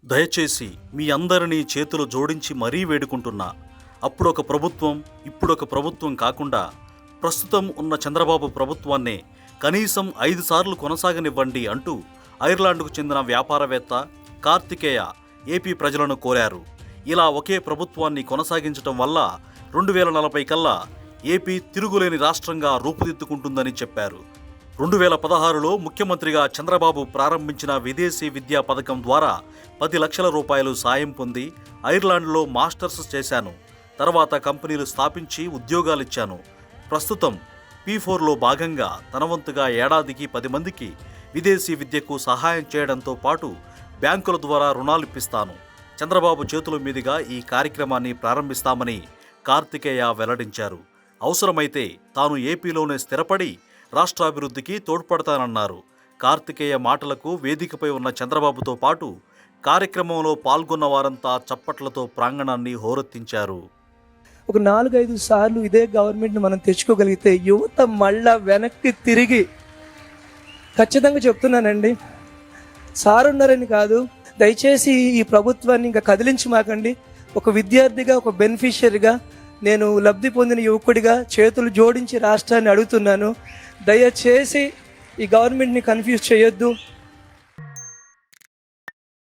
దయచేసి మీ అందరినీ చేతులు జోడించి మరీ వేడుకుంటున్నా. అప్పుడొక ప్రభుత్వం, ఇప్పుడొక ప్రభుత్వం కాకుండా ప్రస్తుతం ఉన్న చంద్రబాబు ప్రభుత్వాన్నే కనీసం 5 సార్లు కొనసాగనివ్వండి అంటూ ఐర్లాండ్కు చెందిన వ్యాపారవేత్త కార్తికేయ ఏపీ ప్రజలను కోరారు. ఇలా ఒకే ప్రభుత్వాన్ని కొనసాగించడం వల్ల 2040 కల్లా ఏపీ తిరుగులేని రాష్ట్రంగా రూపుదిద్దుకుంటుందని చెప్పారు. 2016లో ముఖ్యమంత్రిగా చంద్రబాబు ప్రారంభించిన విదేశీ విద్యా పథకం ద్వారా 10 లక్షల రూపాయలు సాయం పొంది ఐర్లాండ్లో మాస్టర్స్ చేశాను. తర్వాత కంపెనీలు స్థాపించి ఉద్యోగాలిచ్చాను. ప్రస్తుతం P4లో భాగంగా తన వంతుగా ఏడాదికి 10 మందికి విదేశీ విద్యకు సహాయం చేయడంతో పాటు బ్యాంకుల ద్వారా రుణాలిప్పిస్తాను. చంద్రబాబు చేతుల మీదుగా ఈ కార్యక్రమాన్ని ప్రారంభిస్తామని కార్తికేయ వెల్లడించారు. అవసరమైతే తాను ఏపీలోనే స్థిరపడి రాష్ట్రాభివృద్ధికి తోడ్పడతానన్నారు. కార్తికేయ మాటలకు వేదికపై ఉన్న చంద్రబాబుతో పాటు కార్యక్రమంలో పాల్గొన్న వారంతా చప్పట్లతో ప్రాంగణాన్ని హోరెత్తించారు. ఒక 4-5 సార్లు ఇదే గవర్నమెంట్ని మనం తెచ్చుకోగలిగితే యువత మళ్ళా వెనక్కి తిరిగి, ఖచ్చితంగా చెప్తున్నానండి, సార్ ఉన్నారని కాదు, దయచేసి ఈ ప్రభుత్వాన్ని ఇంకా కదిలించి మాకండి. ఒక విద్యార్థిగా, ఒక బెనిఫిషియరీగా, నేను లబ్ధి పొందిన యువకుడిగా చేతులు జోడించి రాష్ట్రాన్ని అడుగుతున్నాను. దయచేసి ఈ గవర్నమెంట్ని కన్ఫ్యూజ్ చేయొద్దు.